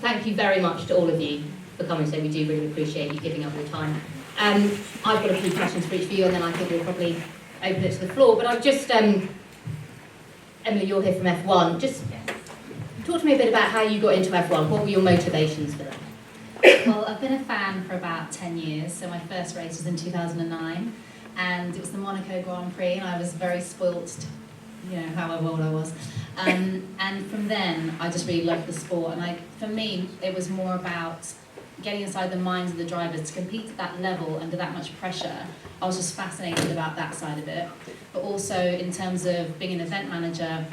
thank you very much to all of you for coming today. We do really appreciate you giving up your time. I've got a few questions for each of you, and then I think we'll probably open it to the floor. But I've just, Emily, you're here from F1. Just talk to me a bit about how you got into F1. What were your motivations for that? Well, I've been a fan for about 10 years, so my first race was in 2009, and it was the Monaco Grand Prix, and I was very spoilt, you know, however old I was. And from then, I just really loved the sport, and for me, it was more about getting inside the minds of the drivers to compete at that level under that much pressure. I was just fascinated about that side of it, but also in terms of being an event manager,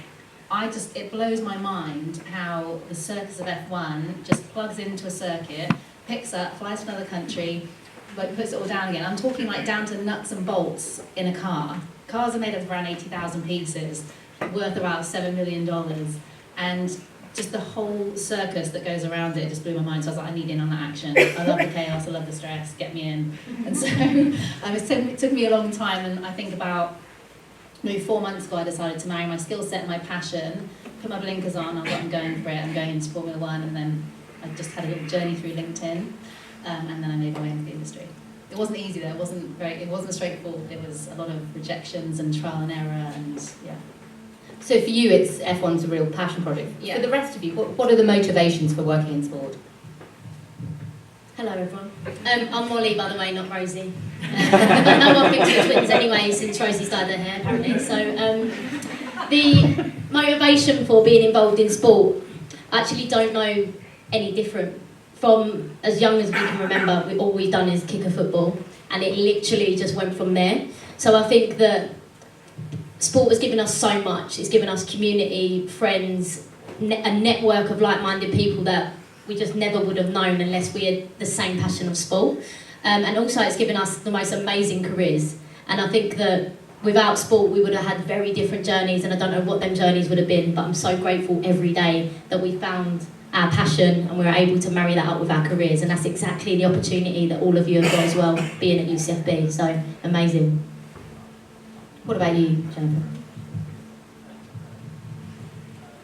it blows my mind how the circus of F1 just plugs into a circuit, picks up, flies to another country, but puts it all down again. I'm talking like down to nuts and bolts in a car. Cars are made of around 80,000 pieces, worth about $7 million. And just the whole circus that goes around it just blew my mind. So I was like, I need in on that action. I love the chaos, I love the stress, get me in. And so it took me a long time, and I think about maybe 4 months ago I decided to marry my skill set and my passion, put my blinkers on, I'm going for it, I'm going into Formula One, and then I just had a little journey through LinkedIn, and then I made my way into the industry. It wasn't easy though, it wasn't straightforward, it was a lot of rejections and trial and error, and yeah. So for you, F1's a real passion project. Yeah. For the rest of you, what are the motivations for working in sport? Hello everyone. I'm Molly, by the way, not Rosie. But no one thinks we're twins anyway since Rosie's dyed her hair, apparently. So the motivation for being involved in sport, I actually don't know any different. From as young as we can remember, all we've done is kick a football, and it literally just went from there. So I think that sport has given us so much. It's given us community, friends, a network of like-minded people that we just never would have known unless we had the same passion of sport. And also it's given us the most amazing careers. And I think that without sport, we would have had very different journeys, and I don't know what them journeys would have been, but I'm so grateful every day that we found our passion and we were able to marry that up with our careers. And that's exactly the opportunity that all of you have got as well, being at UCFB. So amazing. What about you, Jennifer?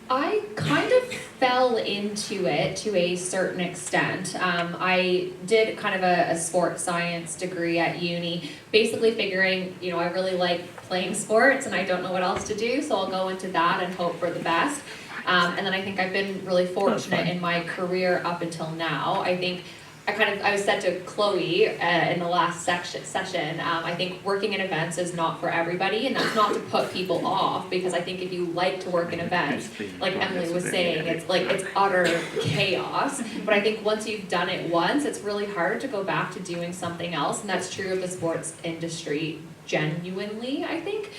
I kind of fell into it to a certain extent. I did kind of a sports science degree at uni, basically figuring, you know, I really like playing sports and I don't know what else to do, so I'll go into that and hope for the best. And then I think I've been really fortunate in my career up until now. I think I was said to Chloe in the last session, I think working in events is not for everybody, and that's not to put people off, because I think if you like to work in events, like Emily was saying, it's utter chaos, but I think once you've done it once, it's really hard to go back to doing something else, and that's true of the sports industry genuinely, I think.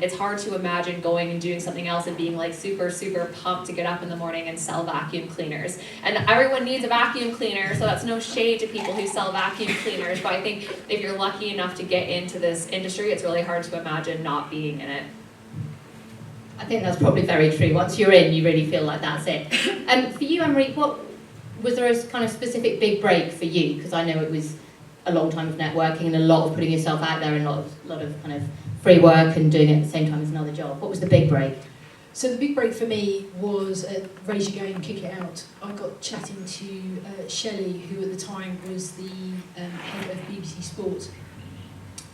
It's hard to imagine going and doing something else and being like super, super pumped to get up in the morning and sell vacuum cleaners. And everyone needs a vacuum cleaner, so that's no shade to people who sell vacuum cleaners, but I think if you're lucky enough to get into this industry, it's really hard to imagine not being in it. I think that's probably very true. Once you're in, you really feel like that's it. For you, Anne-Marie, was there a kind of specific big break for you? Because I know it was a long time of networking and a lot of putting yourself out there and a lot of kind of free work and doing it at the same time as another job. What was the big break? So the big break for me was at Raise Your Game, Kick It Out. I got chatting to Shelley, who at the time was the head of BBC Sport.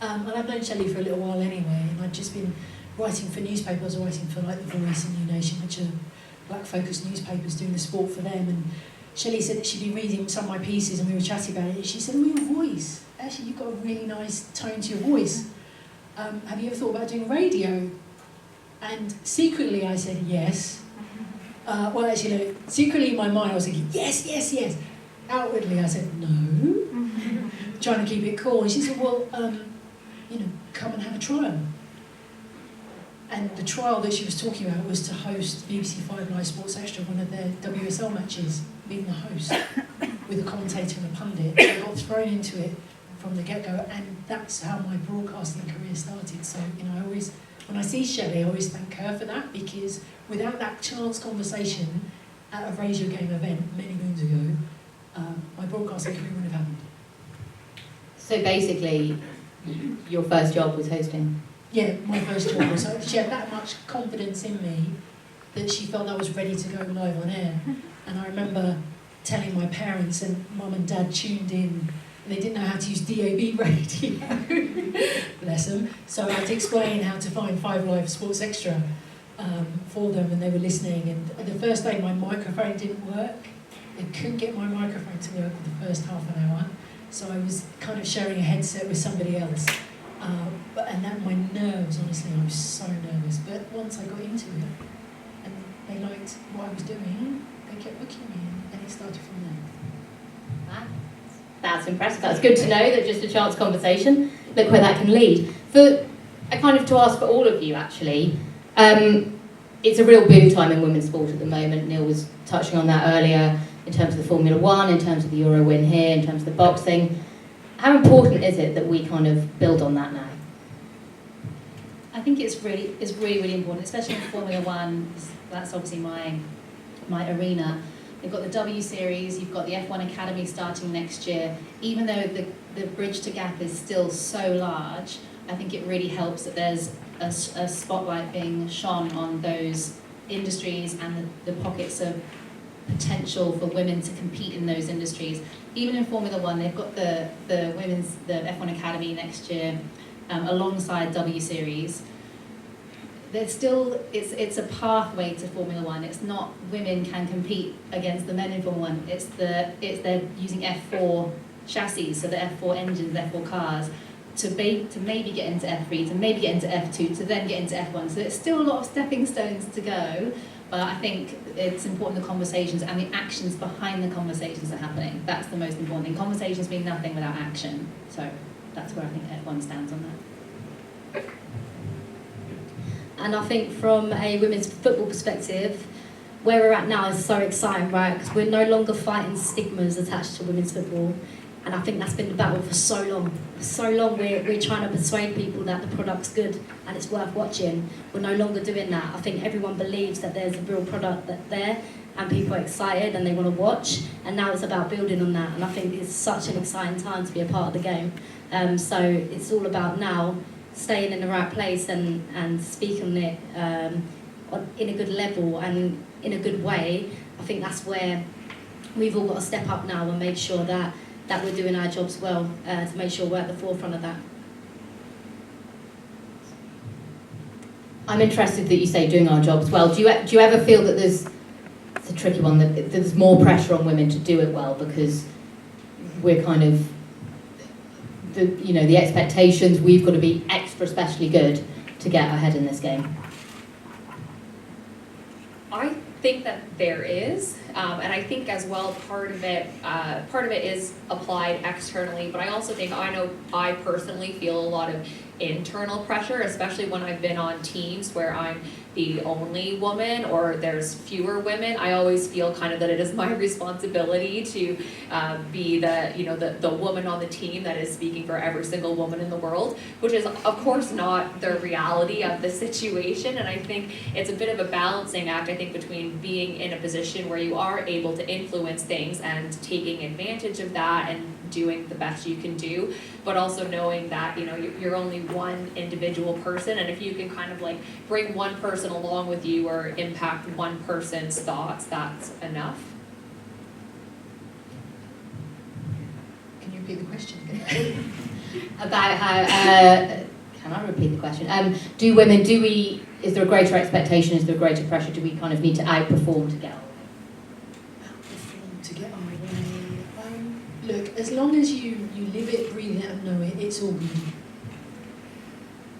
And I've known Shelley for a little while anyway, and I'd just been writing for newspapers. I was writing for like The Voice and New Nation, which are black-focused newspapers doing the sport for them. And Shelley said that she'd been reading some of my pieces and we were chatting about it. And she said, oh, your voice. Actually, you've got a really nice tone to your voice. Have you ever thought about doing radio? And secretly I said yes. Well, actually, no, secretly in my mind I was thinking, yes, yes, yes. Outwardly I said no, trying to keep it cool. And she said, well, come and have a trial. And the trial that she was talking about was to host BBC 5 Live Sports Extra, one of their WSL matches, being the host, with a commentator and a pundit. So I got thrown into it from the get-go, and that's how my broadcasting career started. So, when I see Shelley, I always thank her for that, because without that chance conversation at a Raise Your Game event many moons ago, my broadcasting career wouldn't have happened. So basically, your first job was hosting? Yeah, my first job. So she had that much confidence in me that she felt I was ready to go live on air. And I remember telling my parents, and mum and dad tuned in. They didn't know how to use DAB radio, bless them. So I had to explain how to find 5 Live Sports Extra for them, and they were listening. And the first day my microphone didn't work. They couldn't get my microphone to work for the first half an hour. So I was kind of sharing a headset with somebody else. And that, my nerves, honestly, I was so nervous. But once I got into it, and they liked what I was doing, they kept booking me, and it started from there. Wow. That's impressive. That's good to know that just a chance conversation. Look where that can lead. I kind of to ask for all of you actually. It's a real boom time in women's sport at the moment. Neil was touching on that earlier in terms of the Formula One, in terms of the Euro win here, in terms of the boxing. How important is it that we kind of build on that now? I think it's really important, especially in Formula One. That's obviously my arena. You've got the W Series, you've got the F1 Academy starting next year. Even though the bridge to gap is still so large, I think it really helps that there's a spotlight being shone on those industries and the pockets of potential for women to compete in those industries. Even in Formula One, they've got the F1 Academy next year alongside W Series. There's still, it's a pathway to Formula One. It's not women can compete against the men in Formula One. It's they're using F4 chassis, so the F4 engines, F4 cars, to maybe get into F3, to maybe get into F2, to then get into F1. So there's still a lot of stepping stones to go, but I think it's important the conversations and the actions behind the conversations are happening. That's the most important thing. Conversations mean nothing without action. So that's where I think F1 stands on that. And I think from a women's football perspective, where we're at now is so exciting, right? Because we're no longer fighting stigmas attached to women's football. And I think that's been the battle for so long. For so long we're trying to persuade people that the product's good and it's worth watching. We're no longer doing that. I think everyone believes that there's a real product that's there and people are excited and they want to watch. And now it's about building on that. And I think it's such an exciting time to be a part of the game. So it's all about now staying in the right place and speaking on it in a good level and in a good way. I think that's where we've all got to step up now and make sure that we're doing our jobs well, to make sure we're at the forefront of that. I'm interested that you say doing our jobs well. Do you ever feel that it's a tricky one, that there's more pressure on women to do it well because we're kind of, the expectations, we've got to be extra specially good to get ahead in this game? I think that there is, and I think as well part of it is applied externally, but I also think, I personally feel a lot of internal pressure, especially when I've been on teams where I'm the only woman or there's fewer women. I always feel kind of that it is my responsibility to be the woman on the team that is speaking for every single woman in the world, which is of course not the reality of the situation. And I think it's a bit of a balancing act, I think, between being in a position where you are able to influence things and taking advantage of that and doing the best you can do, but also knowing that you're only one individual person, and if you can kind of like bring one person along with you or impact one person's thoughts, that's enough. Can you repeat the question again? About how, can I repeat the question? Is there a greater expectation, is there a greater pressure, do we kind of need to outperform to get our way? Outperform to get our way. Look, as long as you live it, breathe it and know it, it's all good.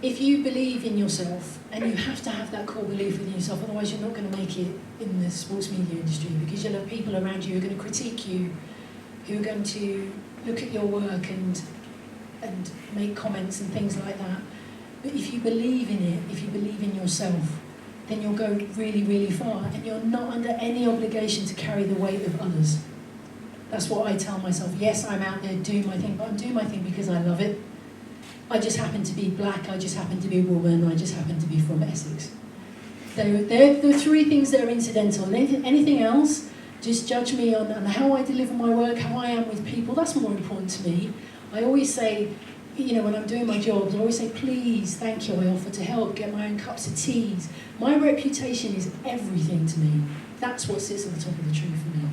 If you believe in yourself, and you have to have that core belief within yourself, otherwise you're not going to make it in the sports media industry, because you'll have people around you who are going to critique you, who are going to look at your work and make comments and things like that. But if you believe in it, if you believe in yourself, then you'll go really, really far, and you're not under any obligation to carry the weight of others. That's what I tell myself. Yes, I'm out there doing my thing, but I'm doing my thing because I love it. I just happen to be black, I just happen to be a woman, I just happen to be from Essex. They're the three things that are incidental. Anything else, just judge me on how I deliver my work, how I am with people, that's more important to me. I always say, when I'm doing my jobs, I always say, please, thank you, I offer to help, get my own cups of teas. My reputation is everything to me. That's what sits at the top of the tree for me.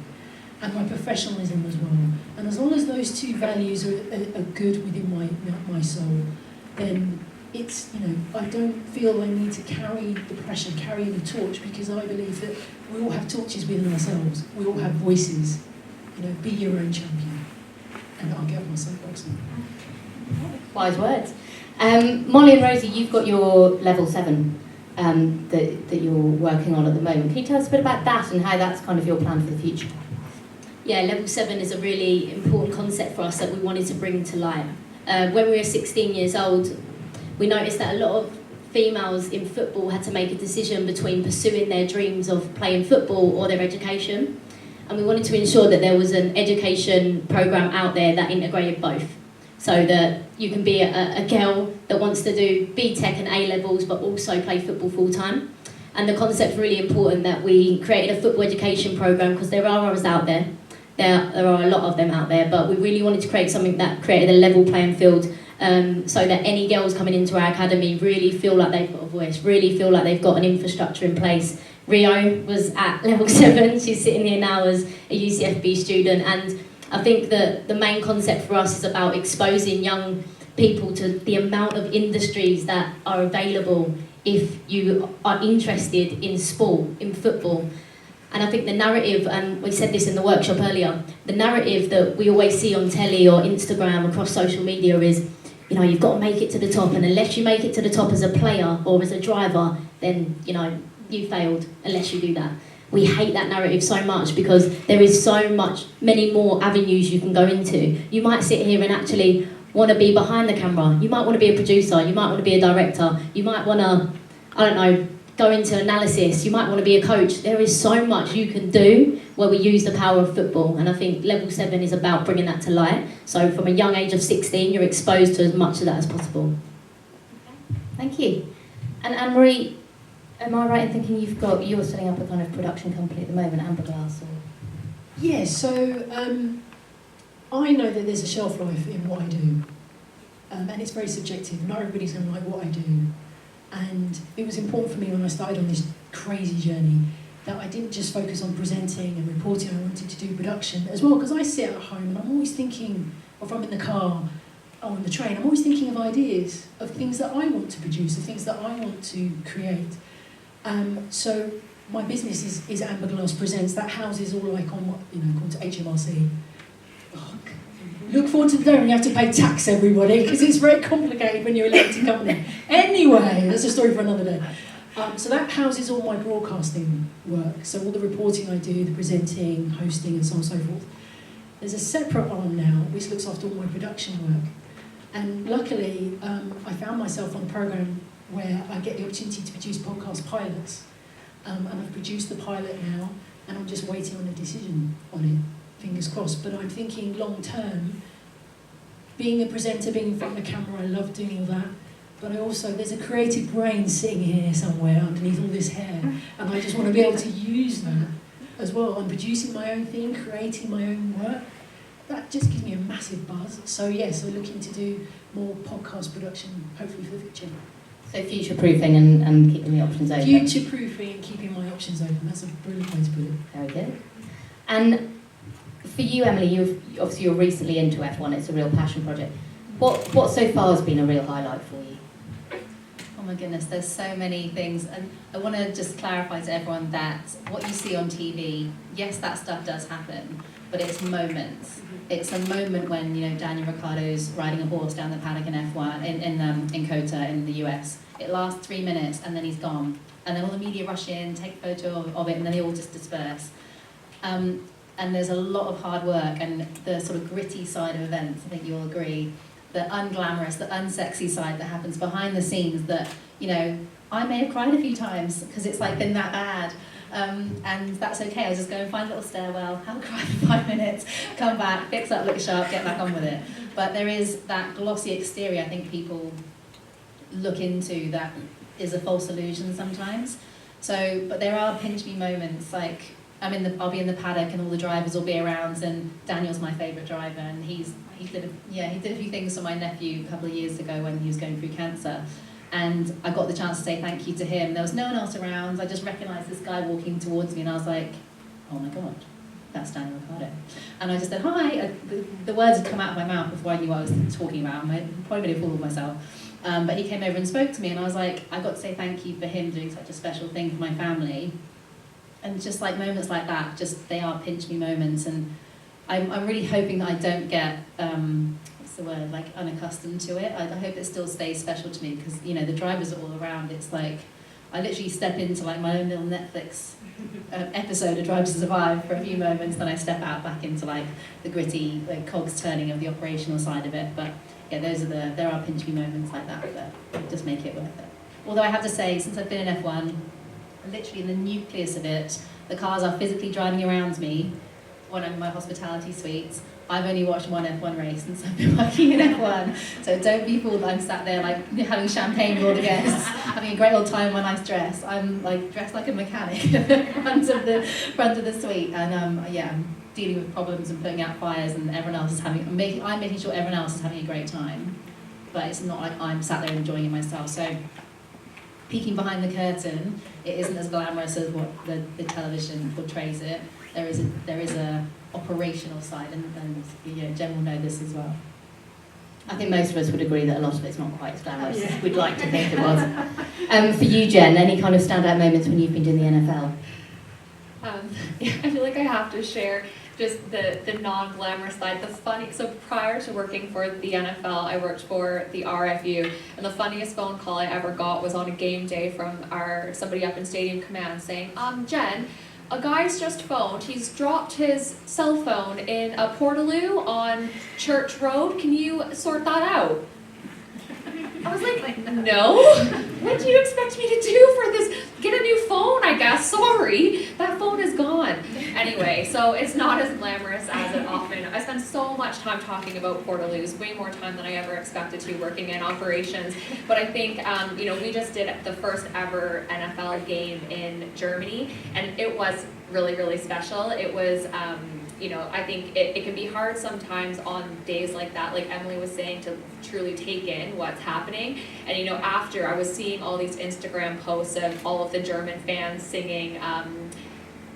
and my professionalism as well. And as long as those two values are good within my soul, then it's, I don't feel I need to carry the pressure, carry the torch, because I believe that we all have torches within ourselves. We all have voices. Be your own champion. And I'll get off my soapbox now. Wise words. Molly and Rosie, you've got your level 7 that you're working on at the moment. Can you tell us a bit about that and how that's kind of your plan for the future? Yeah, level 7 is a really important concept for us that we wanted to bring to light. When we were 16 years old, we noticed that a lot of females in football had to make a decision between pursuing their dreams of playing football or their education. And we wanted to ensure that there was an education programme out there that integrated both. So that you can be a girl that wants to do BTEC and A-levels but also play football full-time. And the concept's really important that we created a football education programme, because there are others out there. There are a lot of them out there, but we really wanted to create something that created a level playing field, so that any girls coming into our academy really feel like they've got a voice, really feel like they've got an infrastructure in place. Rio was at level 7, she's sitting here now as a UCFB student, and I think that the main concept for us is about exposing young people to the amount of industries that are available if you are interested in sport, in football. And I think the narrative, and we said this in the workshop earlier, the narrative that we always see on telly or Instagram, across social media, is, you've got to make it to the top, and unless you make it to the top as a player or as a driver, then, you failed unless you do that. We hate that narrative so much, because there is many more avenues you can go into. You might sit here and actually want to be behind the camera. You might want to be a producer. You might want to be a director. You might want to, go into analysis. You might want to be a coach. There is so much you can do where we use the power of football. And I think level 7 is about bringing that to light. So from a young age of 16, you're exposed to as much of that as possible. Thank you. And Anne-Marie, am I right in thinking you're setting up a kind of production company at the moment, Amberglass? Or? Yeah, so I know that there's a shelf life in what I do, and it's very subjective. Not everybody's going to like what I do. And it was important for me when I started on this crazy journey that I didn't just focus on presenting and reporting. I wanted to do production as well, because I sit at home and I'm always thinking, or if I'm in the car or on the train, I'm always thinking of ideas, of things that I want to produce, of things that I want to create. So my business is Amberglass Presents. That houses all icon, called HMRC. Oh, look forward to the day when you have to pay tax, everybody, because it's very complicated when you're a limited company. Anyway, that's a story for another day. So that houses all my broadcasting work. So all the reporting I do, the presenting, hosting, and so on and so forth. There's a separate arm now which looks after all my production work. And luckily, I found myself on a programme where I get the opportunity to produce podcast pilots. And I've produced the pilot now, and I'm just waiting on a decision on it, fingers crossed. But I'm thinking long term, being a presenter, being in front of the camera, I love doing all that. But there's a creative brain sitting here somewhere underneath all this hair, and I just want to be able to use that as well. I'm producing my own thing, creating my own work. That just gives me a massive buzz. So yes, we're looking to do more podcast production, hopefully for the future. So future-proofing and keeping the options open. Future-proofing and keeping my options open. That's a brilliant way to put it. Very good. And for you, Emily, you're recently into F1. It's a real passion project. What so far has been a real highlight for you? Oh my goodness, there's so many things. And I want to just clarify to everyone that what you see on TV, yes, that stuff does happen, but it's moments. It's a moment when, Daniel Ricciardo's riding a horse down the paddock in F1, in COTA in the US. It lasts 3 minutes and then he's gone. And then all the media rush in, take a photo of it, and then they all just disperse. And there's a lot of hard work, and the sort of gritty side of events, I think you'll agree, the unglamorous, the unsexy side that happens behind the scenes that, I may have cried a few times because it's been that bad. And that's okay. I'll just go and find a little stairwell, have a cry for 5 minutes, come back, fix up, look sharp, get back on with it. But there is that glossy exterior I think people look into that is a false illusion sometimes. So, but there are pinch me moments, I'll be in the paddock and all the drivers will be around, and Daniel's my favourite driver, and he did a few things for my nephew a couple of years ago when he was going through cancer. And I got the chance to say thank you to him. There was no one else around. I just recognised this guy walking towards me, and I was like, oh my God, That's Daniel Ricciardo. And I just said, hi. The words had come out of my mouth before I knew what I was talking about. I probably made a fool of myself. But he came over and spoke to me, and I was like, I got to say thank you for him doing such a special thing for my family. And just like moments like that, just they are pinch me moments. And I'm really hoping that I don't get, what's the word, like unaccustomed to it. I hope it still stays special to me, because, you know, the drivers are all around. It's like, I literally step into like my own little Netflix episode of Drive to Survive for a few moments, then I step out back into like the gritty, like cogs turning of the operational side of it. But yeah, there are pinch me moments like that just make it worth it. Although I have to say, since I've been in F1, literally in the nucleus of it, the cars are physically driving around me when I'm in my hospitality suites. I've only watched one F1 race since I've been working in F1, so don't be fooled that I'm sat there like having champagne with all the guests, having a great old time in my nice dress. I'm like dressed like a mechanic at the front of the suite, and I'm dealing with problems and putting out fires, and everyone else is I'm making sure everyone else is having a great time, but it's not like I'm sat there enjoying it myself. So peeking behind the curtain, it isn't as glamorous as what the television portrays it. There is a operational side, and you know, Jen will know this as well. I think most of us would agree that a lot of it's not quite as glamorous as we'd like to think it was. For you, Jen, any kind of standout moments when you've been doing the NFL? I feel like I have to share just the non-glamorous side, the funny. So prior to working for the NFL, I worked for the RFU, and the funniest phone call I ever got was on a game day from somebody up in Stadium Command saying, Jen, a guy's just phoned. He's dropped his cell phone in a portaloo on Church Road. Can you sort that out? I was like, no. What do you expect me to do for this? Get a new phone, I guess. Sorry, that phone is gone. Anyway, so it's not as glamorous as it often. I spend so much time talking about portaloos, way more time than I ever expected to working in operations. But I think, we just did the first ever NFL game in Germany, and it was really, really special. It was, I think it can be hard sometimes on days like that, like Emily was saying, to truly take in what's happening. And, after I was seeing all these Instagram posts of all of the German fans singing,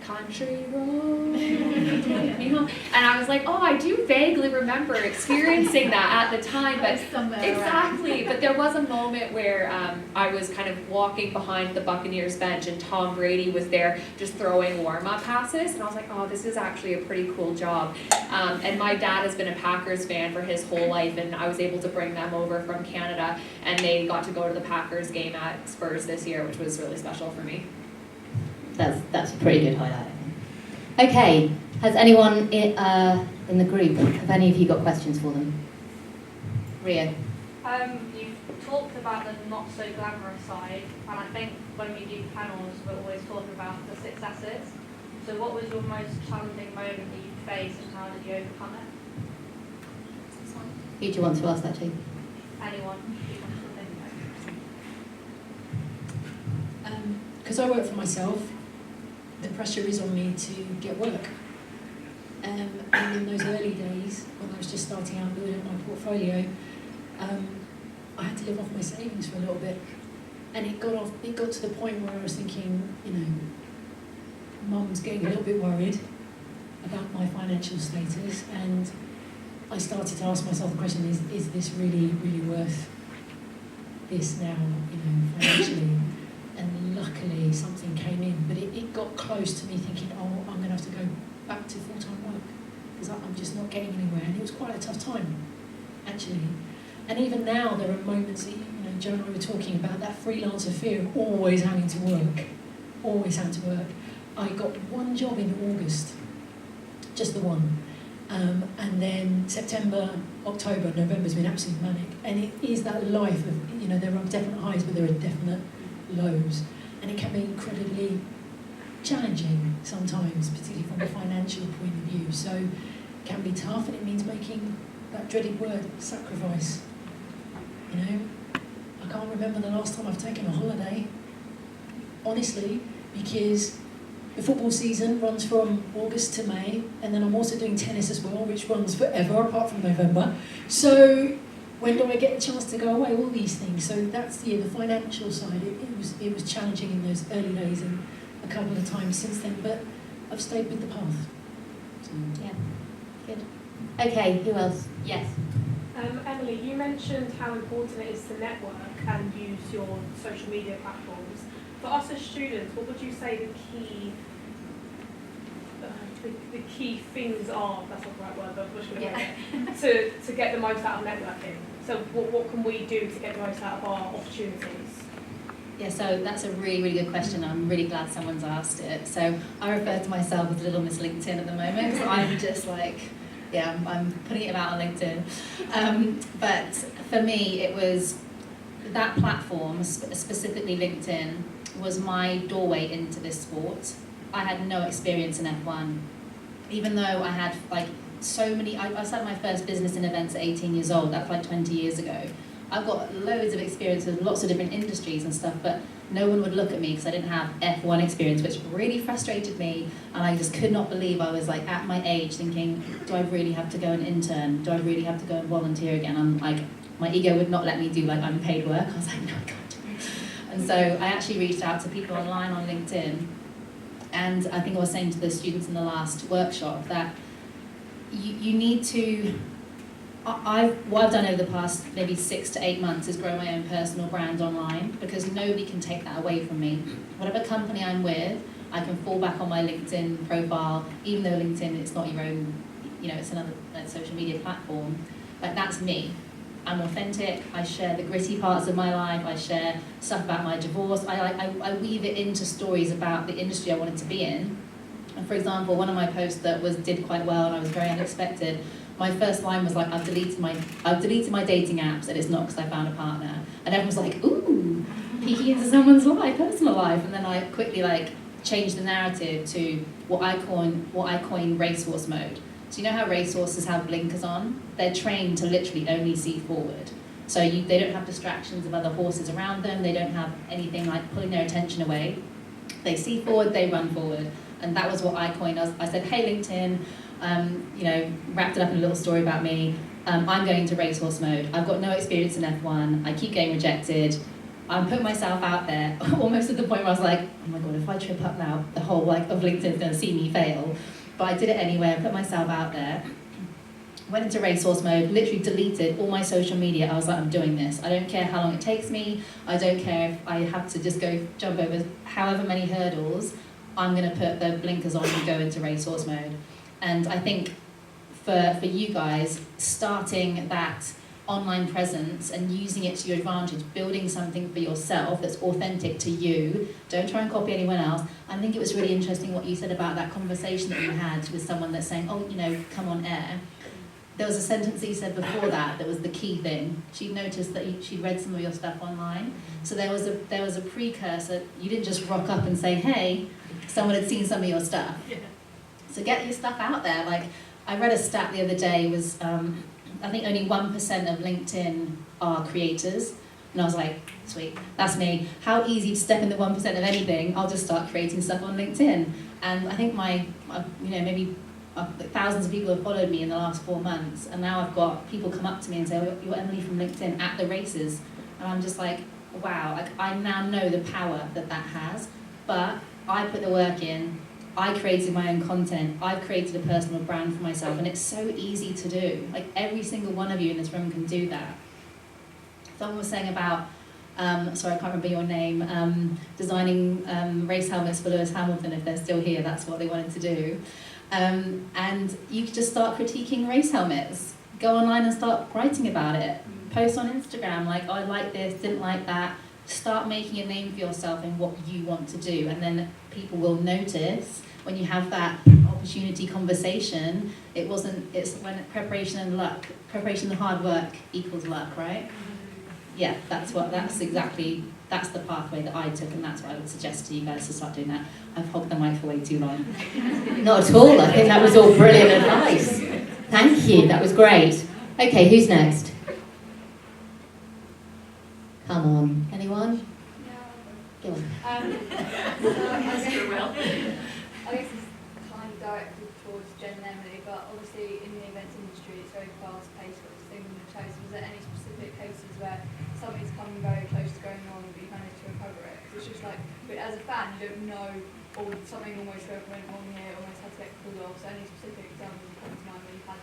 Country Road, take me home. And I was like, oh, I do vaguely remember experiencing that at the time, but exactly. But there was a moment where I was kind of walking behind the Buccaneers bench, and Tom Brady was there just throwing warm-up passes, and I was like, oh, this is actually a pretty cool job. And my dad has been a Packers fan for his whole life, and I was able to bring them over from Canada, and they got to go to the Packers game at Spurs this year, which was really special for me. That's a pretty good highlight. Okay, has anyone in the group, have any of you got questions for them? Rio? You've talked about the not so glamorous side, and I think when we do panels we're always talking about the successes. So what was your most challenging moment that you faced, and how did you overcome it? Who do you want to ask that to? Anyone? Because I work for myself, the pressure is on me to get work. And in those early days, when I was just starting out building up my portfolio, I had to live off my savings for a little bit. And it got to the point where I was thinking, Mum's getting a little bit worried about my financial status, and I started to ask myself the question, is this really, really worth this now, financially? And luckily something came in, but it got close to me thinking, oh, I'm going to have to go back to full-time work, because I'm just not getting anywhere. And it was quite a tough time, actually. And even now there are moments that, Joe and I were talking about that freelancer fear of always having to work. I got one job in August, just the one. And then September, October, November's been absolutely manic. And it is that life of, there are definite highs, but there are definite lows. And it can be incredibly challenging sometimes, particularly from a financial point of view. So it can be tough, and it means making that dreaded word, sacrifice. I can't remember the last time I've taken a holiday, honestly, because the football season runs from August to May, and then I'm also doing tennis as well, which runs forever, apart from November. So when do I get the chance to go away? All these things. So that's the financial side. It was challenging in those early days, and a couple of times since then. But I've stayed with the path. Good. Okay, who else? Yes. Emily, you mentioned how important it is to network and use your social media platforms. For us as students, what would you say the key things are, that's not the right word, but what should we say, to get the most out of networking? So what can we do to get the most out of our opportunities? Yeah, so that's a really, really good question. I'm really glad someone's asked it. So I refer to myself as Little Miss LinkedIn at the moment because I'm just like, yeah, I'm putting it about on LinkedIn. But for me, it was that platform, specifically LinkedIn, was my doorway into this sport. I had no experience in F1, even though I had like so many. I started my first business in events at 18 years old. That's like 20 years ago. I've got loads of experience with lots of different industries and stuff, but no one would look at me because I didn't have F1 experience, which really frustrated me. And I just could not believe I was like at my age thinking, do I really have to go and intern? Do I really have to go and volunteer again? I'm like, my ego would not let me do like unpaid work. I was like, no, I can't do it. And so I actually reached out to people online on LinkedIn. And I think I was saying to the students in the last workshop that you need to, what I've done over the past maybe 6 to 8 months is grow my own personal brand online because nobody can take that away from me. Whatever company I'm with, I can fall back on my LinkedIn profile, even though LinkedIn, it's not your own, it's another social media platform. Like that's me. I'm authentic, I share the gritty parts of my life, I share stuff about my divorce, I weave it into stories about the industry I wanted to be in. And for example, one of my posts that did quite well and I was very unexpected, my first line was like, I've deleted my dating apps and it's not because I found a partner. And everyone was like, ooh, peeking into someone's life, personal life. And then I quickly changed the narrative to what I coin racehorse mode. So you know how racehorses have blinkers on? They're trained to literally only see forward. So they don't have distractions of other horses around them. They don't have anything like pulling their attention away. They see forward, they run forward. And that was what I coined. I said, hey, LinkedIn, wrapped it up in a little story about me. I'm going into racehorse mode. I've got no experience in F1. I keep getting rejected. I'm putting myself out there, almost at the point where I was like, oh my God, if I trip up now, the whole of LinkedIn is going to see me fail. But I did it anyway. I put myself out there. Went into racehorse mode, literally deleted all my social media. I was like, I'm doing this. I don't care how long it takes me. I don't care if I have to just go jump over however many hurdles. I'm going to put the blinkers on and go into racehorse mode. And I think for you guys, starting that online presence and using it to your advantage, building something for yourself that's authentic to you, don't try and copy anyone else. I think it was really interesting what you said about that conversation that you had with someone that's saying, oh, come on air. There was a sentence that you said before that was the key thing. She'd noticed that she'd read some of your stuff online. So there was a precursor. You didn't just rock up and say, hey, someone had seen some of your stuff. Yeah. So get your stuff out there. Like, I read a stat the other day was, I think only 1% of LinkedIn are creators. And I was like, sweet, that's me. How easy to step in the 1% of anything. I'll just start creating stuff on LinkedIn. And I think maybe thousands of people have followed me in the last 4 months. And now I've got people come up to me and say, oh, you're Emily from LinkedIn at the races. And I'm just like, wow, I now know the power that has. But I put the work in. I created my own content. I've created a personal brand for myself, and it's so easy to do. Like every single one of you in this room can do that. Someone was saying about, sorry, I can't remember your name, designing race helmets for Lewis Hamilton. If they're still here, that's what they wanted to do. And you could just start critiquing race helmets. Go online and start writing about it. Post on Instagram, like, oh, I like this, didn't like that. Start making a name for yourself in what you want to do, and then people will notice when you have that opportunity conversation. It's when preparation and hard work equals luck, right? Yeah, that's the pathway that I took, and that's what I would suggest to you guys to start doing that. I've hogged the mic for way too long. Not at all. I think that was all brilliant advice. Thank you. That was great. Okay, who's next? Come on. Anyone? Go on. I guess it's kind of directed towards Jen and Emily, but obviously in the events industry it's very fast paced, got this thing on the toes. Was there any specific cases where something's coming very close to going wrong but you managed to recover it? It's just like, but as a fan you don't know, or something almost went wrong here, almost had to get pulled off. So any specific examples that come to mind where you've had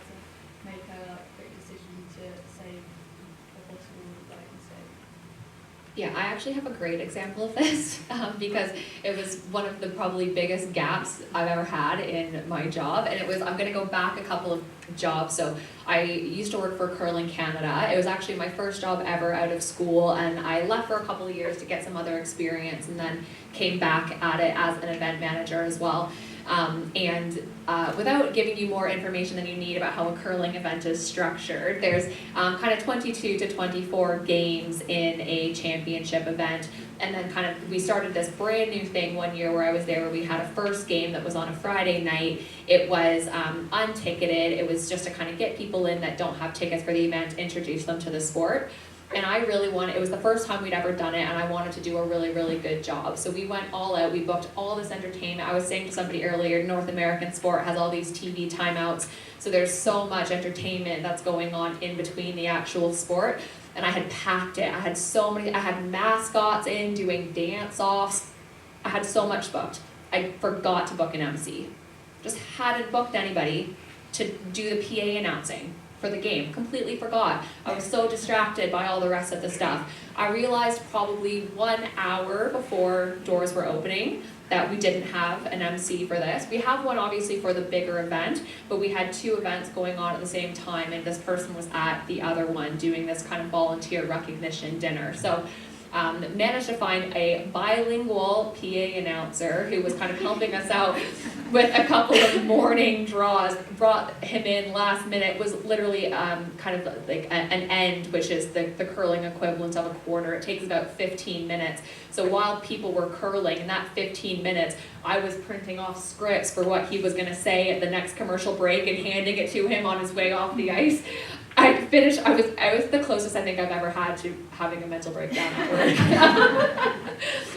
Yeah, I actually have a great example of this because it was one of the probably biggest gaps I've ever had in my job. And it was, I'm going to go back a couple of jobs. So I used to work for Curling Canada. It was actually my first job ever out of school. And I left for a couple of years to get some other experience and then came back at it as an event manager as well. Without giving you more information than you need about how a curling event is structured, there's kind of 22 to 24 games in a championship event. And then kind of we started this brand new thing one year where I was there where we had a first game that was on a Friday night. It was unticketed. It was just to kind of get people in that don't have tickets for the event, introduce them to the sport. And I really wanted, it was the first time we'd ever done it, and I wanted to do a really, really good job. So we went all out, we booked all this entertainment. I was saying to somebody earlier, North American sport has all these TV timeouts, so there's so much entertainment that's going on in between the actual sport. And I had packed it, I had mascots in, doing dance-offs. I had so much booked. I forgot to book an MC. Just hadn't booked anybody to do the PA announcing for the game. Completely forgot. I was so distracted by all the rest of the stuff. I realized probably 1 hour before doors were opening that we didn't have an MC for this. We have one obviously for the bigger event, but we had 2 events going on at the same time, and this person was at the other one doing this kind of volunteer recognition dinner. So managed to find a bilingual PA announcer who was kind of helping us out with a couple of morning draws, brought him in last minute, was literally kind of like an end, which is the curling equivalent of a quarter. It takes about 15 minutes. So while people were curling, in that 15 minutes, I was printing off scripts for what he was going to say at the next commercial break and handing it to him on his way off the ice. I finished, I was the closest I think I've ever had to having a mental breakdown at work.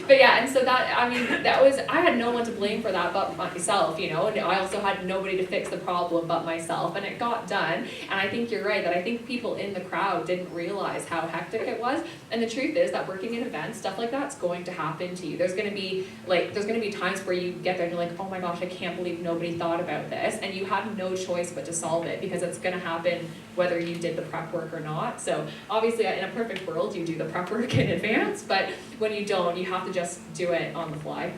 But yeah, and so that, I mean, that was, I had no one to blame for that but myself, you know, and I also had nobody to fix the problem but myself, and it got done. And I think you're right, that I think people in the crowd didn't realize how hectic it was. And the truth is that working in events, stuff like that's going to happen to you. There's going to be times where you get there and you're like, oh my gosh, I can't believe nobody thought about this. And you have no choice but to solve it, because it's going to happen whether you did the prep work or not. So obviously in a perfect world, you do the prep work in advance, but when you don't, you have to just do it on the fly.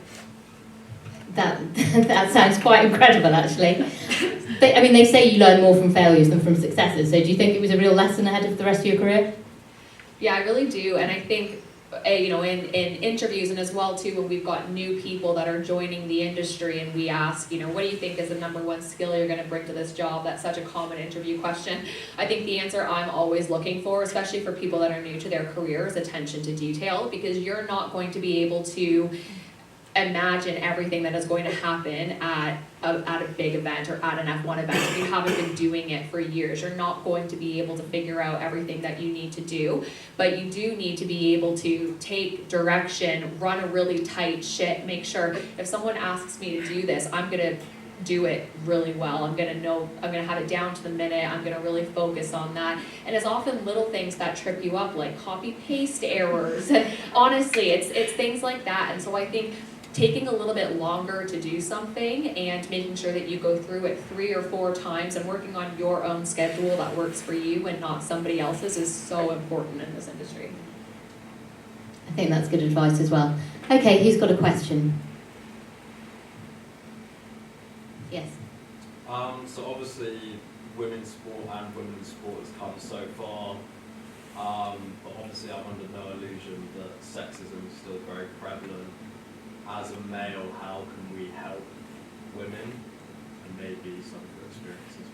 That sounds quite incredible, actually. I mean, they say you learn more from failures than from successes, so do you think it was a real lesson ahead of the rest of your career? Yeah, I really do, and I think you know, in interviews and as well too, when we've got new people that are joining the industry and we ask, you know, what do you think is the #1 skill you're going to bring to this job? That's such a common interview question. I think the answer I'm always looking for, especially for people that are new to their career, is attention to detail, because you're not going to be able to imagine everything that is going to happen at a big event or at an F1 event. If you haven't been doing it for years, you're not going to be able to figure out everything that you need to do, but you do need to be able to take direction, run a really tight ship, make sure if someone asks me to do this, I'm going to do it really well. I'm going to have it down to the minute. I'm going to really focus on that. And it's often little things that trip you up, like copy paste errors. And honestly, it's things like that. And so I think taking a little bit longer to do something and making sure that you go through it 3 or 4 times and working on your own schedule that works for you and not somebody else's is so important in this industry. I think that's good advice as well. Okay, who's got a question? Yes. So obviously women's sport and women's sport has come so far, but obviously I'm under no illusion that sexism is still very prevalent. As a male, how can we help women, and maybe some of your experiences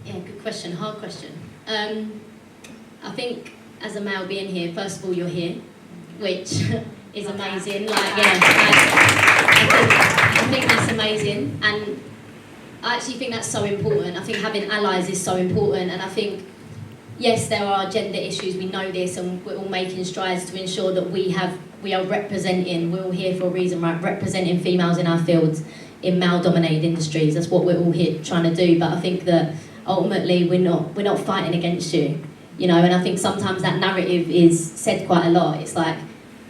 with Yeah, good question, hard question. I think as a male being here, first of all, you're here, which is amazing. I think that's amazing, and I actually think that's so important. I think having allies is so important, and I think, yes, there are gender issues, we know this, and we're all making strides to ensure that we are representing, we're all here for a reason, right? Representing females in our fields, in male-dominated industries. That's what we're all here trying to do. But I think that ultimately we're not fighting against you, you know. And I think sometimes that narrative is said quite a lot. It's like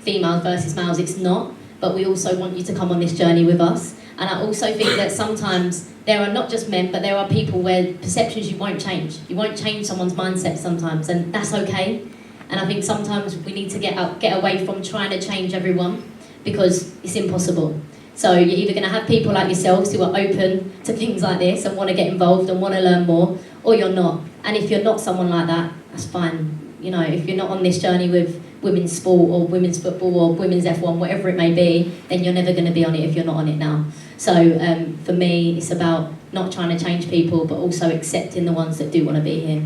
females versus males. It's not. But we also want you to come on this journey with us. And I also think that sometimes there are not just men, but there are people where perceptions you won't change. You won't change someone's mindset sometimes, and that's okay. And I think sometimes we need to get away from trying to change everyone, because it's impossible. So you're either going to have people like yourselves who are open to things like this and want to get involved and want to learn more, or you're not. And if you're not someone like that, that's fine. You know, if you're not on this journey with women's sport or women's football or women's F1, whatever it may be, then you're never going to be on it if you're not on it now. So for me, it's about not trying to change people, but also accepting the ones that do want to be here.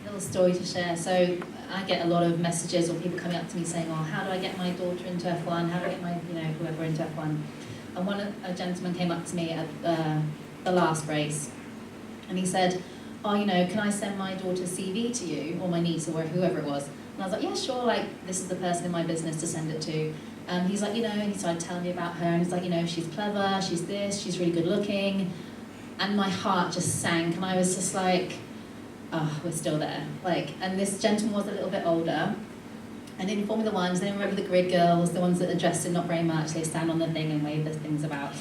Little story to share. So I get a lot of messages or people coming up to me saying, "Oh, how do I get my daughter into F1? How do I get my, whoever into F1?" And a gentleman came up to me at the last race, and he said, "Oh, can I send my daughter's CV to you, or my niece, or whoever it was?" And I was like, "Yeah, sure. Like, this is the person in my business to send it to." He's like, and he started telling me about her, and he's like, she's clever, she's this, she's really good looking, and my heart just sank, and I was just like, oh, we're still there. And this gentleman was a little bit older, and in Formula One, they remember the grid girls, the ones that are dressed in not very much, they stand on the thing and wave their things about.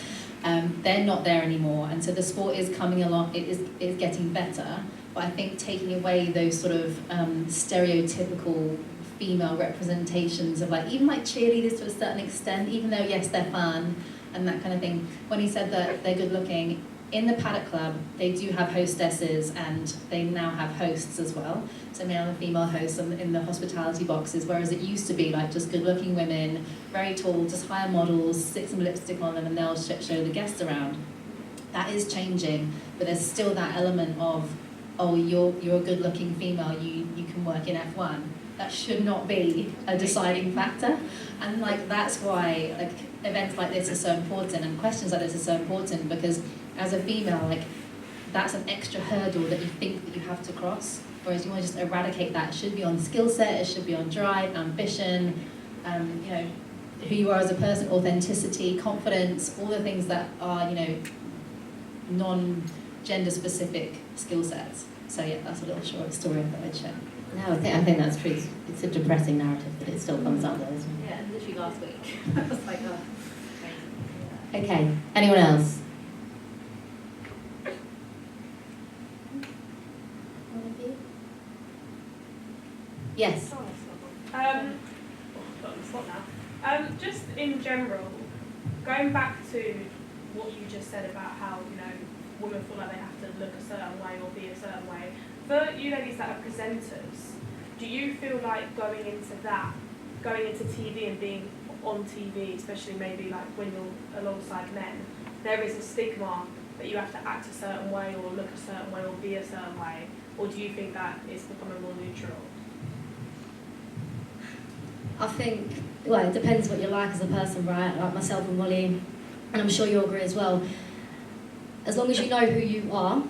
They're not there anymore, and so the sport is coming along, it is getting better, but I think taking away those sort of stereotypical female representations of even cheerleaders to a certain extent, even though yes, they're fun and that kind of thing. When he said that they're good looking, in the Paddock Club, they do have hostesses, and they now have hosts as well. So male and female hosts in the hospitality boxes, whereas it used to be just good-looking women, very tall, just hire models, stick some lipstick on them, and they'll show the guests around. That is changing, but there's still that element of, oh, you're a good-looking female, you can work in F1. That should not be a deciding factor, and that's why events like this are so important, and questions like this are so important, because as a female, that's an extra hurdle that you think that you have to cross, whereas you want to just eradicate that. It should be on skill set, it should be on drive, ambition, who you are as a person, authenticity, confidence, all the things that are, non-gender specific skill sets. So yeah, that's a little short story I thought I'd share. No, I think that's true. It's a depressing narrative, but it still comes up there, isn't it? Yeah, and literally last week. I was like, oh, crazy. Okay, anyone else? Yes. Just in general, going back to what you just said about how women feel like they have to look a certain way or be a certain way. For you ladies that are presenters, do you feel like going into TV and being on TV, especially maybe when you're alongside men, there is a stigma that you have to act a certain way or look a certain way or be a certain way, or do you think that it's becoming more neutral? I think, it depends what you're like as a person, right? Like myself and Molly, and I'm sure you'll agree as well. As long as you know who you are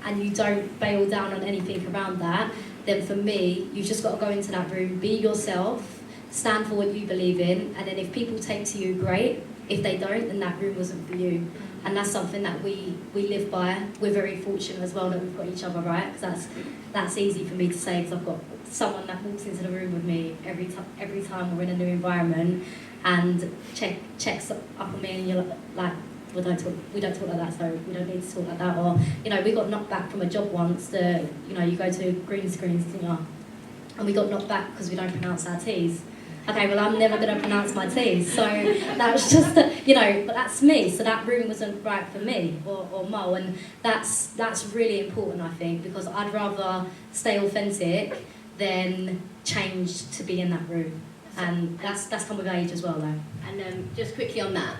and you don't bail down on anything around that, then for me, you've just got to go into that room, be yourself, stand for what you believe in, and then if people take to you, great. If they don't, then that room wasn't for you. And that's something that we live by. We're very fortunate as well that we've got each other, right? Because that's easy for me to say, because I've got someone that walks into the room with me every time we're in a new environment and checks up on me, and you're like, we don't talk like that, so we don't need to talk like that. Or, we got knocked back from a job once, you go to green screens, and we got knocked back because we don't pronounce our T's. Okay, well, I'm never going to pronounce my T's, so that was just, but that's me, so that room wasn't right for me, or Mo, and that's really important, I think, because I'd rather stay authentic than change to be in that room, and that's come with age as well, though. And just quickly on that,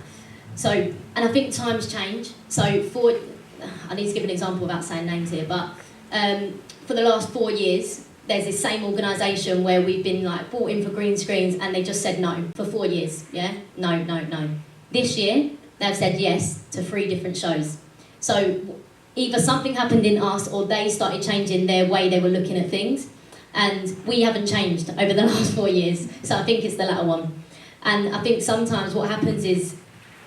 so, and I think times change, so I need to give an example without saying names here, but for the last 4 years, there's this same organisation where we've been brought in for green screens and they just said no for 4 years, yeah? No. This year, they've said yes to 3 different shows. So either something happened in us or they started changing their way they were looking at things, and we haven't changed over the last 4 years, so I think it's the latter one. And I think sometimes what happens is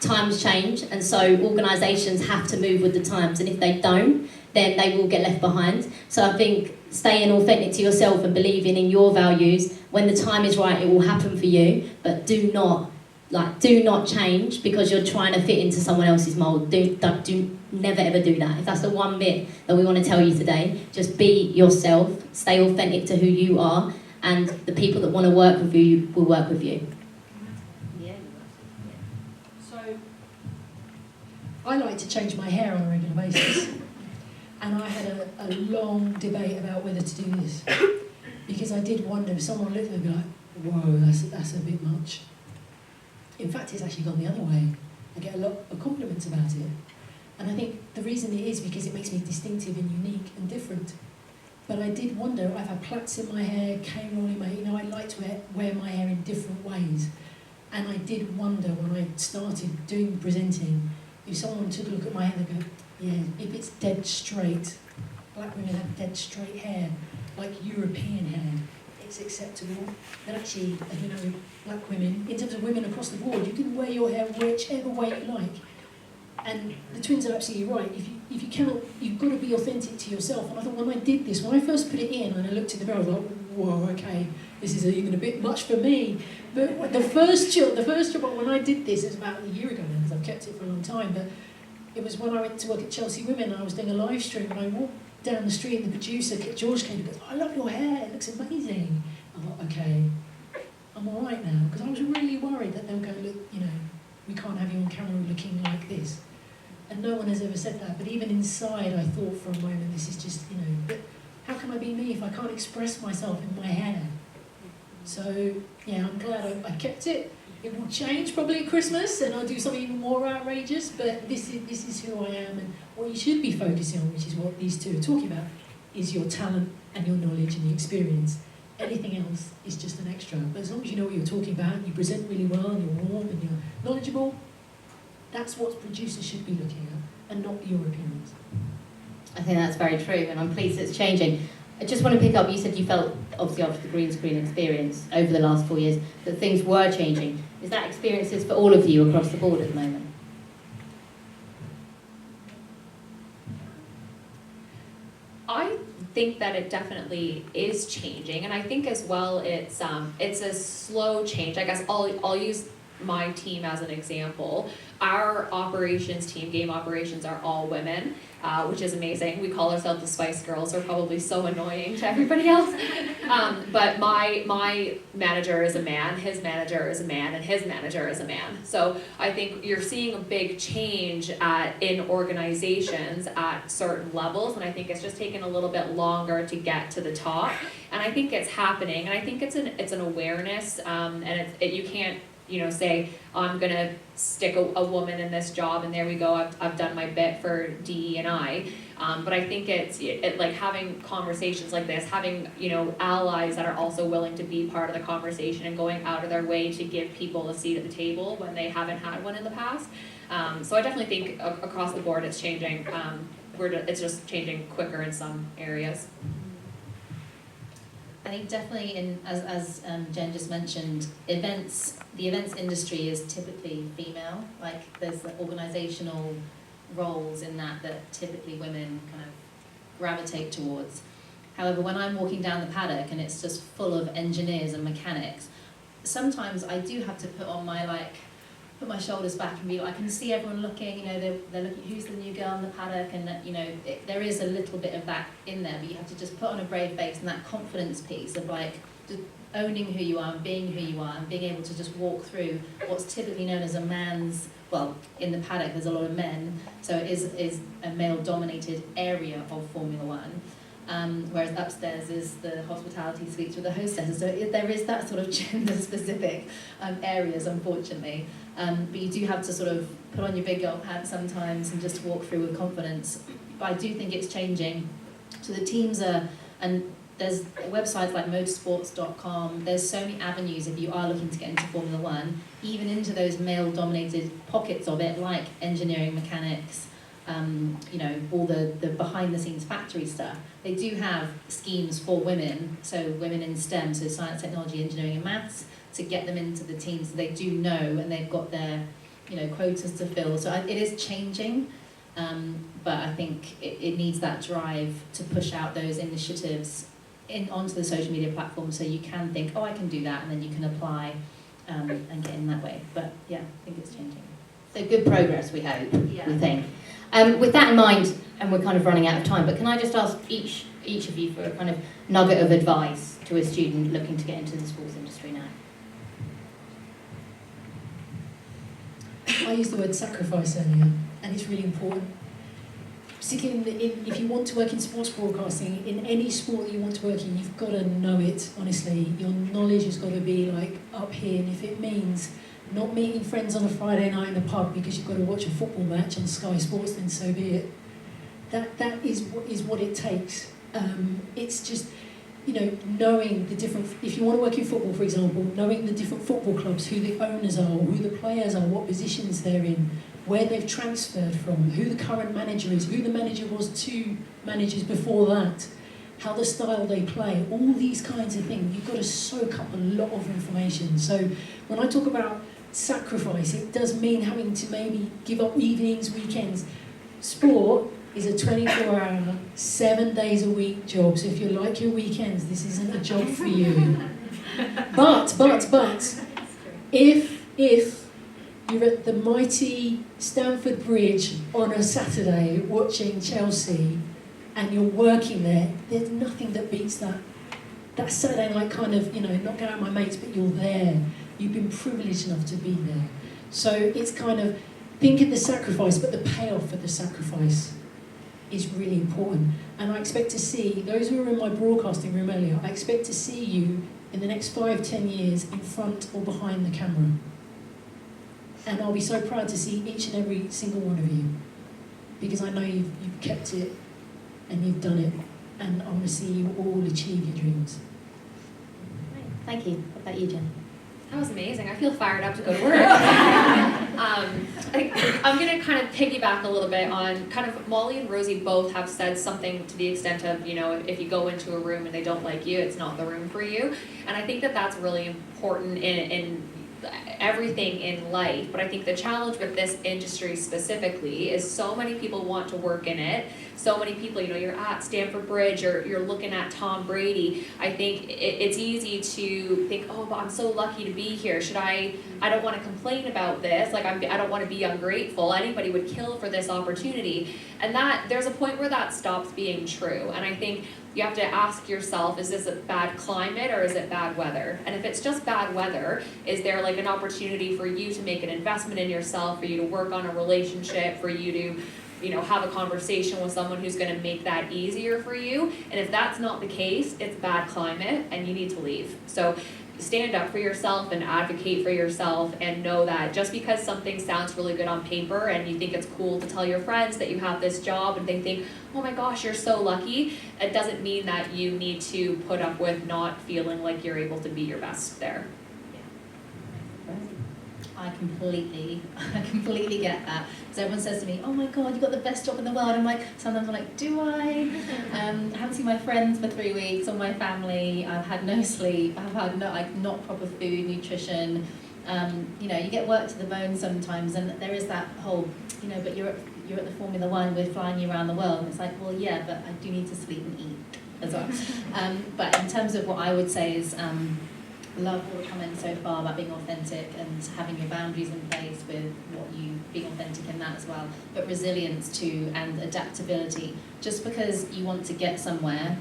times change, and so organisations have to move with the times, and if they don't, then they will get left behind. So I think staying authentic to yourself and believing in your values, when the time is right, it will happen for you, but do not change because you're trying to fit into someone else's mould. Do never ever do that. If that's the one bit that we want to tell you today, just be yourself, stay authentic to who you are, and the people that want to work with you will work with you. So, I like to change my hair on a regular basis, and I had a long debate about whether to do this, because I did wonder if someone looked at me and be like, whoa, that's a bit much. In fact, it's actually gone the other way. I get a lot of compliments about it. And I think the reason it is because it makes me distinctive and unique and different. But I did wonder, I've had plaits in my hair, K-roll in my hair, I like to wear my hair in different ways. And I did wonder when I started doing presenting, if someone took a look at my hair, they'd go, yeah, if it's dead straight, black women have dead straight hair, like European hair, it's acceptable. But actually, black women, in terms of women across the board, you can wear your hair whichever way you like. And the twins are absolutely right. If you cannot, you've got to be authentic to yourself. And I thought when I did this, when I first put it in and I looked in the mirror, I was like, whoa, okay, this is even a bit much for me. But the first job when I did this, it was about a year ago now, because I've kept it for a long time, but it was when I went to work at Chelsea Women and I was doing a live stream and I walked down the street and the producer, George, came and goes, I love your hair, it looks amazing. I thought, okay, I'm all right now, because I was really worried that they were going to look, we can't have you on camera looking like this. And no one has ever said that, but even inside I thought for a moment, this is just, but how can I be me if I can't express myself in my hair? So, yeah, I'm glad I kept it. It will change probably at Christmas, and I'll do something even more outrageous, but this is who I am, and what you should be focusing on, which is what these two are talking about, is your talent and your knowledge and your experience. Anything else is just an extra. But as long as you know what you're talking about, you present really well, and you're warm, and you're knowledgeable, that's what producers should be looking at, and not your appearance. I think that's very true, and I'm pleased it's changing. I just want to pick up, you said you felt, obviously after the green screen experience over the last 4 years, that things were changing. Is that experiences for all of you across the board at the moment? I think that it definitely is changing, and I think as well it's a slow change. I guess I'll use my team as an example. Our operations team, game operations, are all women, which is amazing. We call ourselves the Spice Girls. We're probably so annoying to everybody else. But my manager is a man, his manager is a man, and his manager is a man. So I think you're seeing a big change in organizations at certain levels, and I think it's just taken a little bit longer to get to the top. And I think it's happening, and I think it's an awareness, and you can't say, I'm going to stick a woman in this job and there we go, I've done my bit for DE&I. But I think it's like having conversations like this, having, allies that are also willing to be part of the conversation and going out of their way to give people a seat at the table when they haven't had one in the past. So I definitely think across the board it's changing. It's just changing quicker in some areas. I think definitely as Jen just mentioned, the events industry is typically female. Like there's the organisational roles in that typically women kind of gravitate towards. However, when I'm walking down the paddock and it's just full of engineers and mechanics, sometimes I do have to put my shoulders back and be like, I can see everyone looking, they're looking, who's the new girl in the paddock, and there is a little bit of that in there, but you have to just put on a brave face, and that confidence piece of just owning who you are and being who you are and being able to just walk through what's typically known as a man's, in the paddock there's a lot of men, so it is a male dominated area of Formula One. Whereas upstairs is the hospitality suites with the hostesses. So there is that sort of gender-specific areas, unfortunately. But you do have to sort of put on your big girl pants sometimes and just walk through with confidence. But I do think it's changing. So the teams and there's websites like motorsports.com, there's so many avenues if you are looking to get into Formula One, even into those male-dominated pockets of it, like engineering, mechanics, all the behind-the-scenes factory stuff. They do have schemes for women, so women in STEM, so science, technology, engineering and maths, to get them into the teams so they do know and they've got their quotas to fill. So it is changing. But I think it needs that drive to push out those initiatives onto the social media platform, so you can think, oh, I can do that, and then you can apply and get in that way. But yeah, I think it's changing. So good progress, we hope, Yeah. we think. With that in mind, and we're kind of running out of time, but can I just ask each of you for a kind of nugget of advice to a student looking to get into the sports industry now? I used the word sacrifice earlier, and it's really important. Particularly if you want to work in sports broadcasting, in any sport that you want to work in, you've got to know it, honestly. Your knowledge has got to be like up here, and if it means not meeting friends on a Friday night in the pub because you've got to watch a football match on Sky Sports, then so be it. That is what it takes. It's just, knowing the different, if you want to work in football, for example, knowing the different football clubs, who the owners are, who the players are, what positions they're in, where they've transferred from, who the current manager is, who the manager was 2 managers before that, how the style they play, all these kinds of things. You've got to soak up a lot of information. So when I talk about sacrifice, it does mean having to maybe give up evenings, weekends. Sport is a 24-hour, 7 days a week job. So if you like your weekends, this isn't a job for you. But, if you're at the mighty Stamford Bridge on a Saturday watching Chelsea and you're working there, there's nothing that beats that. That Saturday night kind of, not going out with my mates, but you're there. You've been privileged enough to be there. So it's kind of, think of the sacrifice, but the payoff for the sacrifice is really important. And I expect to see, those who were in my broadcasting room earlier, I expect to see you in the next 5-10 years in front or behind the camera. And I'll be so proud to see each and every single one of you, because I know you've kept it and you've done it, and I want to see you all achieve your dreams. Thank you. What about you, Jen? That was amazing. I feel fired up to go to work. I'm going to kind of piggyback a little bit on kind of Molly and Rosie both have said something to the extent of, if you go into a room and they don't like you, it's not the room for you. And I think that that's really important in everything in life. But I think the challenge with this industry specifically is so many people want to work in it. So many people, you're at Stamford Bridge, you're looking at Tom Brady. I think it's easy to think, oh, but I'm so lucky to be here. I don't want to complain about this. Like, I don't want to be ungrateful. Anybody would kill for this opportunity. And that there's a point where that stops being true. And I think you have to ask yourself, is this a bad climate or is it bad weather? And if it's just bad weather, is there like an opportunity for you to make an investment in yourself, for you to work on a relationship, for you to have a conversation with someone who's going to make that easier for you? And if that's not the case, it's bad climate and you need to leave. So stand up for yourself and advocate for yourself, and know that just because something sounds really good on paper and you think it's cool to tell your friends that you have this job and they think, oh my gosh, you're so lucky, it doesn't mean that you need to put up with not feeling like you're able to be your best there. I completely get that. So everyone says to me, oh my God, you've got the best job in the world. Sometimes I'm like, do I? I haven't seen my friends for 3 weeks, or my family. I've had no sleep. I've had not proper food, nutrition. You get worked to the bone sometimes, and there is that whole, but you're at the Formula One, we're flying you around the world. And it's like, well, yeah, but I do need to sleep and eat as well. But in terms of what I would say is, love all the comments so far about being authentic and having your boundaries in place with what you being authentic in that as well, but resilience too, and adaptability. Just because you want to get somewhere,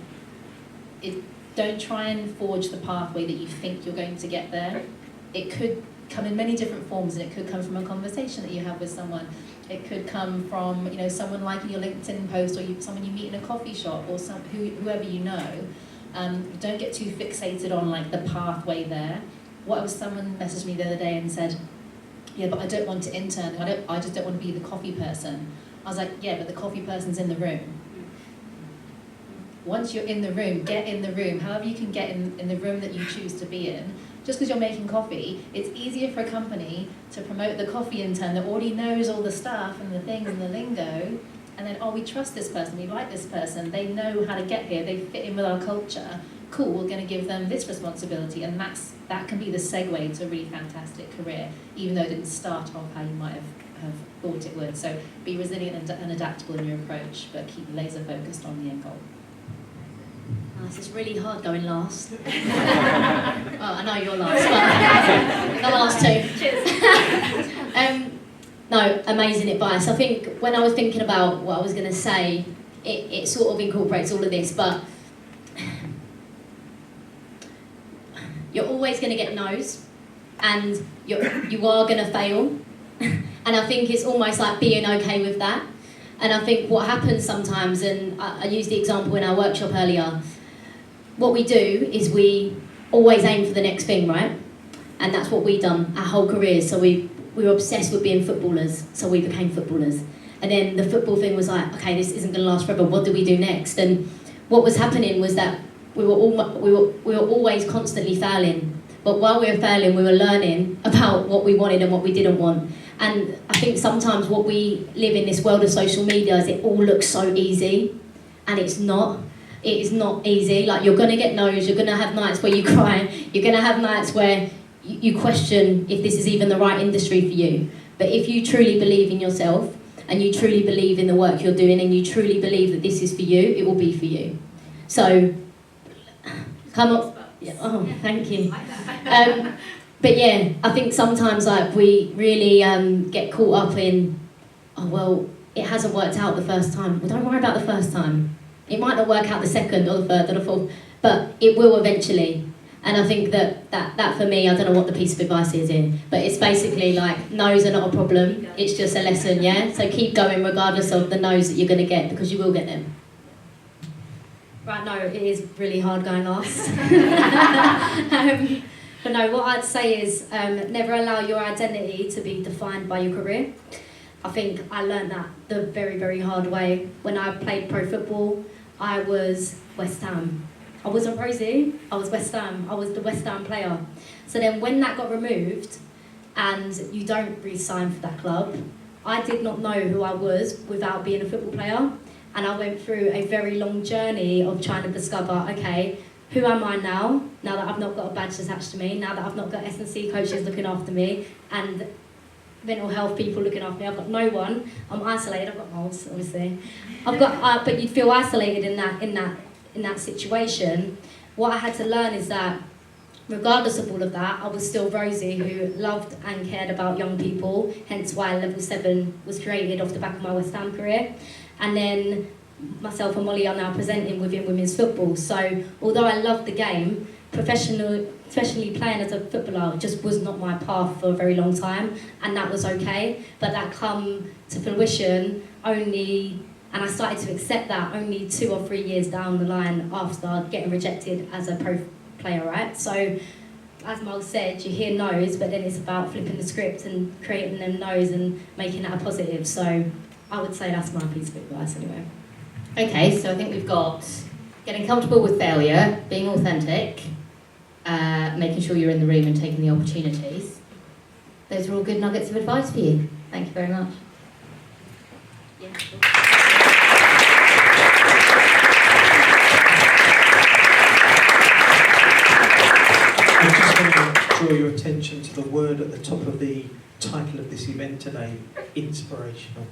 don't try and forge the pathway that you think you're going to get there. It could come in many different forms, and it could come from a conversation that you have with someone. It could come from someone liking your LinkedIn post, or someone you meet in a coffee shop, or whoever you know. Don't get too fixated on the pathway there. Someone messaged me the other day and said, yeah, but I don't want to intern. I just don't want to be the coffee person. I was like, yeah, but the coffee person's in the room. Once you're in the room, get in the room. However you can get in the room that you choose to be in. Just because you're making coffee, it's easier for a company to promote the coffee intern that already knows all the stuff and the things and the lingo. And then, we trust this person, we like this person, they know how to get here, they fit in with our culture. Cool, we're going to give them this responsibility, and that can be the segue to a really fantastic career, even though it didn't start off how you might have have thought it would. So be resilient and adaptable in your approach, but keep laser focused on the end goal. Nice, it's really hard going last. Oh, I know you're last, but the last two. Cheers. No, amazing advice. I think when I was thinking about what I was going to say, it sort of incorporates all of this, but you're always going to get no's, and you are going to fail. And I think it's almost like being okay with that. And I think what happens sometimes, and I used the example in our workshop earlier, what we do is we always aim for the next thing, right? And that's what we've done our whole careers. So we were obsessed with being footballers, so we became footballers. And then the football thing was like, okay, this isn't going to last forever. What do we do next? And what was happening was that we were always constantly failing. But while we were failing, we were learning about what we wanted and what we didn't want. And I think sometimes what we live in this world of social media is it all looks so easy, and it's not. It is not easy. Like, you're going to get no's, you're going to have nights where you cry, you're going to have nights where you question if this is even the right industry for you. But if you truly believe in yourself, and you truly believe in the work you're doing, and you truly believe that this is for you, it will be for you. So, come up. Yeah, oh, thank you. But yeah, I think sometimes like we really get caught up in, oh well, it hasn't worked out the first time. Well, don't worry about the first time. It might not work out the second or the third or the fourth, but it will eventually. And I think that for me, I don't know what the piece of advice is in, but it's basically like, no's are not a problem, it's just a lesson, yeah? So keep going regardless of the no's that you're going to get, because you will get them. Right, no, it is really hard going last. But no, what I'd say is never allow your identity to be defined by your career. I think I learned that the very, very hard way. When I played pro football, I was West Ham. I wasn't Rosie, I was West Ham. I was the West Ham player. So then when that got removed and you don't re-sign for that club, I did not know who I was without being a football player. And I went through a very long journey of trying to discover, okay, who am I now that I've not got a badge attached to me, now that I've not got S&C coaches looking after me, and mental health people looking after me. I've got no one. I'm isolated. I've got moles, obviously. But you'd feel isolated in that situation. What I had to learn is that, regardless of all of that, I was still Rosie, who loved and cared about young people. Hence why Level 7 was created off the back of my West Ham career. And then myself and Molly are now presenting within women's football. So although I loved the game, professionally playing as a footballer just was not my path for a very long time, and that was okay. But that come to fruition only, and I started to accept that only 2 or 3 years down the line after getting rejected as a pro player, right? So as Miles said, you hear no's, but then it's about flipping the script and creating them no's and making that a positive. So I would say that's my piece of advice anyway. Okay, so I think we've got getting comfortable with failure, being authentic, making sure you're in the room and taking the opportunities. Those are all good nuggets of advice for you. Thank you very much. Yeah. I just want to draw your attention to the word at the top of the title of this event today, inspirational.